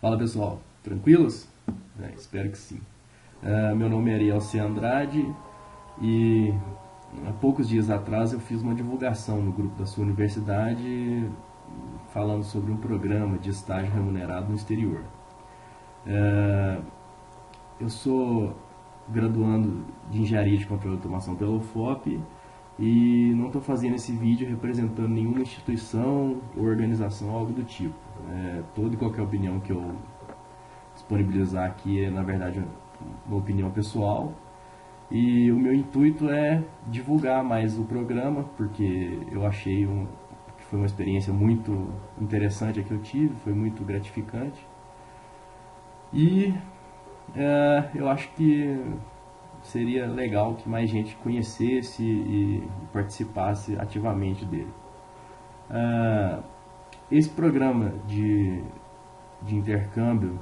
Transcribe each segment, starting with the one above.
Fala pessoal, tranquilos? Espero que sim. Meu nome é Ariel C. Andrade e há poucos dias atrás eu fiz uma divulgação no grupo da sua universidade falando sobre um programa de estágio remunerado no exterior. Eu sou graduando de Engenharia de Controle e Automação pela UFOP e não estou fazendo esse vídeo representando nenhuma instituição ou organização, algo do tipo. Toda e qualquer opinião que eu disponibilizar aqui é, na verdade, uma opinião pessoal. E o meu intuito é divulgar mais o programa, porque eu achei que foi uma experiência muito interessante a que eu tive, foi muito gratificante. E eu acho que seria legal que mais gente conhecesse e participasse ativamente dele. Esse programa de intercâmbio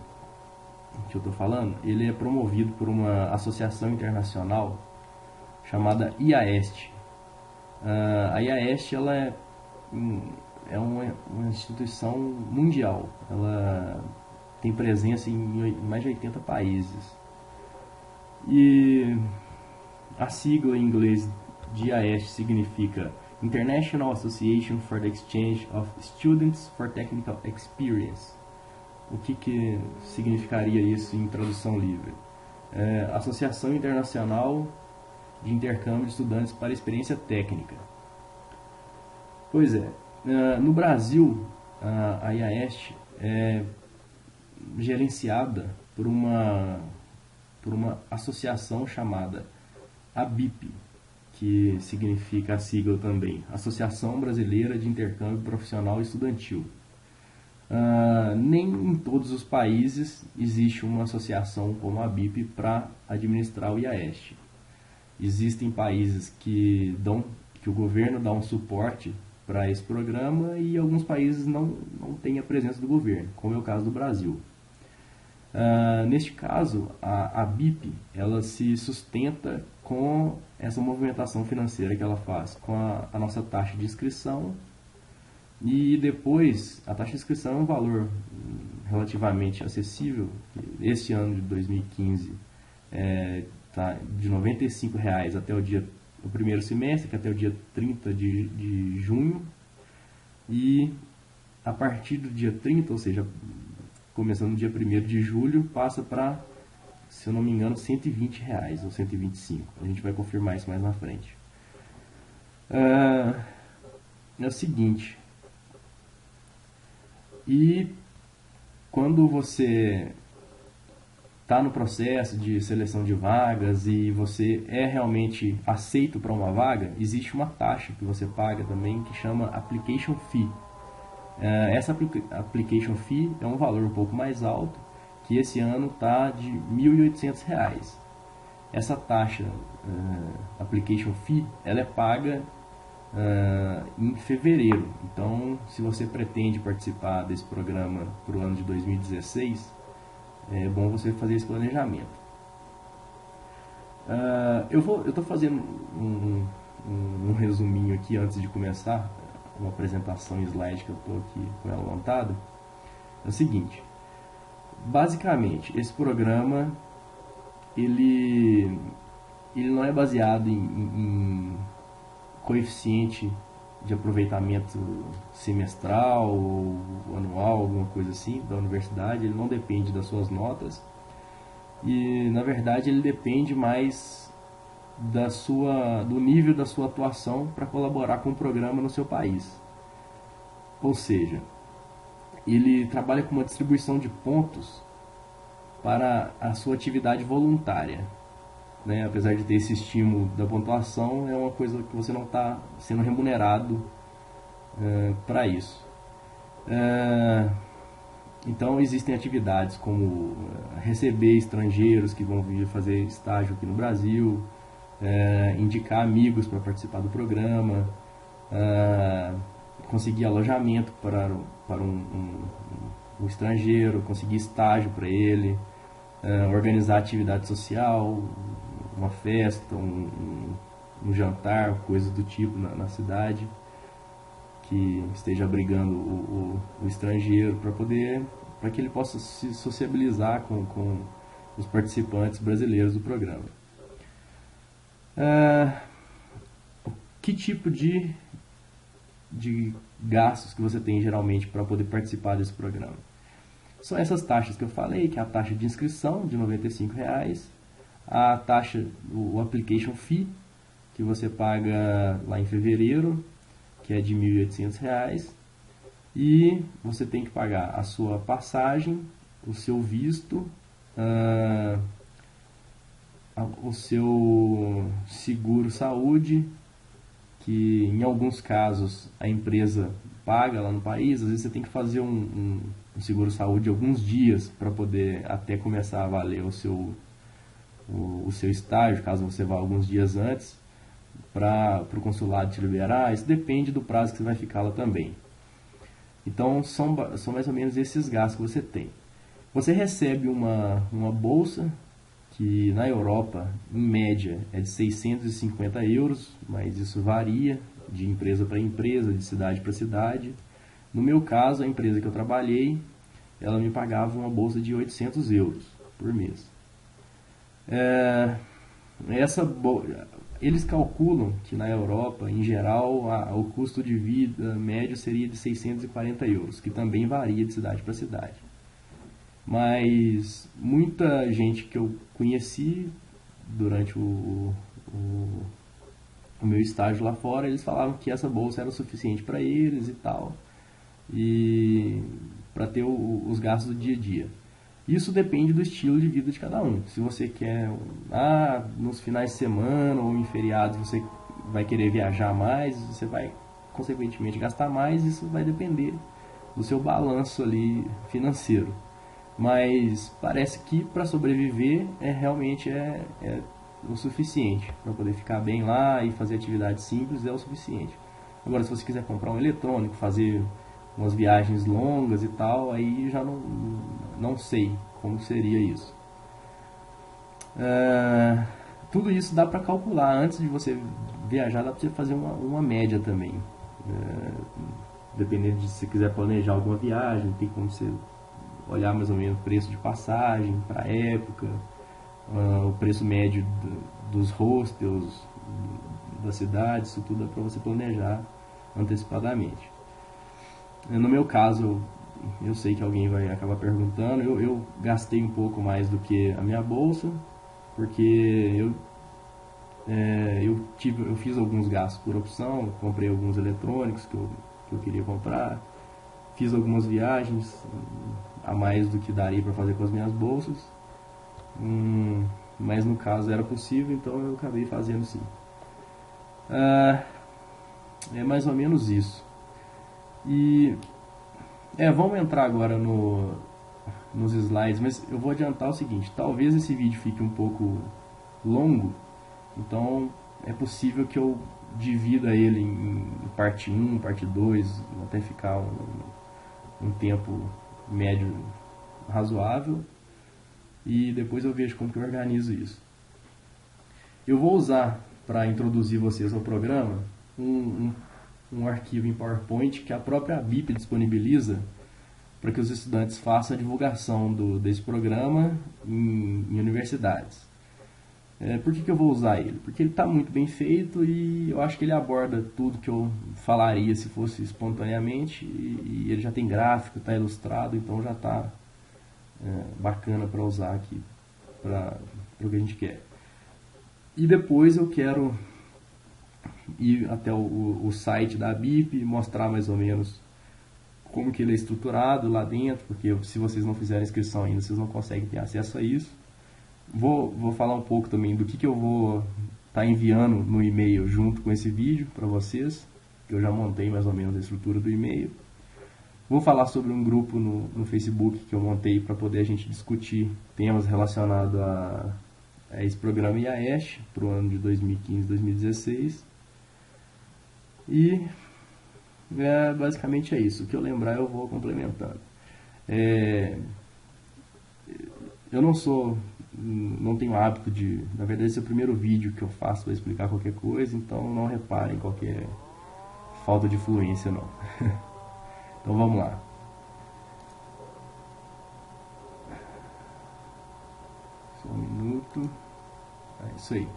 que eu estou falando, ele é promovido por uma associação internacional chamada IAEST. A IAEST ela é uma instituição mundial, ela tem presença em mais de 80 países. E a sigla em inglês de IAEST significa International Association for the Exchange of Students for Technical Experience. O que significaria isso em tradução livre? Associação Internacional de Intercâmbio de Estudantes para Experiência Técnica. Pois é, no Brasil, a IAEST é gerenciada por uma associação chamada ABIP, que significa a sigla também, Associação Brasileira de Intercâmbio Profissional e Estudantil. Nem em todos os países existe uma associação como a ABIP para administrar o IAEST. Existem países que o governo dá um suporte para esse programa e alguns países não têm a presença do governo, como é o caso do Brasil. Neste caso, a ABIP ela se sustenta com essa movimentação financeira que ela faz, com a nossa taxa de inscrição. E depois, a taxa de inscrição é um valor relativamente acessível. Esse ano de 2015 está de R$ 95,00 até o primeiro semestre, que é até o dia 30 de junho. E a partir do dia 30, ou seja, começando no dia 1º de julho, passa para, se eu não me engano, R$ 120,00 ou 125. A gente vai confirmar isso mais na frente. É o seguinte... E quando você está no processo de seleção de vagas e você é realmente aceito para uma vaga, existe uma taxa que você paga também que chama Application Fee. Essa Application Fee é um valor um pouco mais alto, que esse ano está de R$ 1.800. Essa taxa Application Fee ela é paga em fevereiro. Então, se você pretende participar desse programa para o ano de 2016, é bom você fazer esse planejamento. Eu estou fazendo um resuminho aqui antes de começar, uma apresentação em slide que eu estou aqui com ela montada. É o seguinte, basicamente, esse programa ele não é baseado em coeficiente de aproveitamento semestral ou anual, alguma coisa assim, da universidade. Ele não depende das suas notas e, na verdade, ele depende mais do nível da sua atuação para colaborar com o programa no seu país. Ou seja, ele trabalha com uma distribuição de pontos para a sua atividade voluntária. Apesar de ter esse estímulo da pontuação, é uma coisa que você não está sendo remunerado para isso. Então existem atividades como receber estrangeiros que vão vir fazer estágio aqui no Brasil, indicar amigos para participar do programa, conseguir alojamento para um estrangeiro, conseguir estágio para ele, organizar atividade social, uma festa, um jantar, coisas do tipo na cidade que esteja abrigando o estrangeiro para poder para que ele possa se sociabilizar com os participantes brasileiros do programa. Que tipo de gastos que você tem geralmente para poder participar desse programa? São essas taxas que eu falei, que é a taxa de inscrição de R$ 95, a taxa, o application fee, que você paga lá em fevereiro, que é de R$ 1.800, e você tem que pagar a sua passagem, o seu visto, o seu seguro saúde, que em alguns casos a empresa paga lá no país. Às vezes você tem que fazer um seguro saúde alguns dias para poder até começar a valer o seu estágio, caso você vá alguns dias antes, para o consulado te liberar. Isso depende do prazo que você vai ficar lá também. Então são mais ou menos esses gastos que você tem. Você recebe uma bolsa que na Europa, em média, é de 650 euros, mas isso varia de empresa para empresa, de cidade para cidade. No meu caso, a empresa que eu trabalhei, ela me pagava uma bolsa de 800 euros por mês. Eles calculam que na Europa, em geral, o custo de vida médio seria de 640 euros, que também varia de cidade para cidade. Mas muita gente que eu conheci durante o meu estágio lá fora, eles falavam que essa bolsa era o suficiente para eles e tal, e para ter os gastos do dia a dia. Isso depende do estilo de vida de cada um. Se você quer, nos finais de semana ou em feriados você vai querer viajar mais, você vai consequentemente gastar mais. Isso vai depender do seu balanço ali financeiro. Mas parece que para sobreviver realmente é o suficiente. Para poder ficar bem lá e fazer atividades simples é o suficiente. Agora, se você quiser comprar um eletrônico, fazer umas viagens longas e tal, aí já não sei como seria isso. Tudo isso dá para calcular. Antes de você viajar, dá para você fazer uma média também. Dependendo de se você quiser planejar alguma viagem, tem como você olhar mais ou menos o preço de passagem para a época, o preço médio dos hostels da cidade. Isso tudo é para você planejar antecipadamente. No meu caso, eu sei que alguém vai acabar perguntando, eu gastei um pouco mais do que a minha bolsa, porque eu fiz alguns gastos por opção, comprei alguns eletrônicos que eu queria comprar, fiz algumas viagens a mais do que daria para fazer com as minhas bolsas, mas no caso era possível, então eu acabei fazendo sim. É mais ou menos isso. E vamos entrar agora nos slides, mas eu vou adiantar o seguinte: talvez esse vídeo fique um pouco longo, então é possível que eu divida ele em parte 1, parte 2, até ficar um tempo médio razoável, e depois eu vejo como que eu organizo isso. Eu vou usar, para introduzir vocês ao programa, um arquivo em PowerPoint que a própria ABIP disponibiliza para que os estudantes façam a divulgação desse programa em universidades. Por que eu vou usar ele? Porque ele está muito bem feito e eu acho que ele aborda tudo que eu falaria se fosse espontaneamente, e ele já tem gráfico, está ilustrado, então já está bacana para usar aqui para o que a gente quer. E depois eu quero ir até o site da ABIP, mostrar mais ou menos como que ele é estruturado lá dentro, porque se vocês não fizerem inscrição ainda, vocês não conseguem ter acesso a isso. Vou falar um pouco também do que eu vou estar enviando no e-mail junto com esse vídeo para vocês, que eu já montei mais ou menos a estrutura do e-mail. Vou falar sobre um grupo no Facebook que eu montei para poder a gente discutir temas relacionados a esse programa IAESH para o ano de 2015-2016. E basicamente é isso. O que eu lembrar eu vou complementando. Eu não tenho hábito na verdade esse é o primeiro vídeo que eu faço para explicar qualquer coisa, então não reparem qualquer falta de fluência não. Então vamos lá. É isso aí.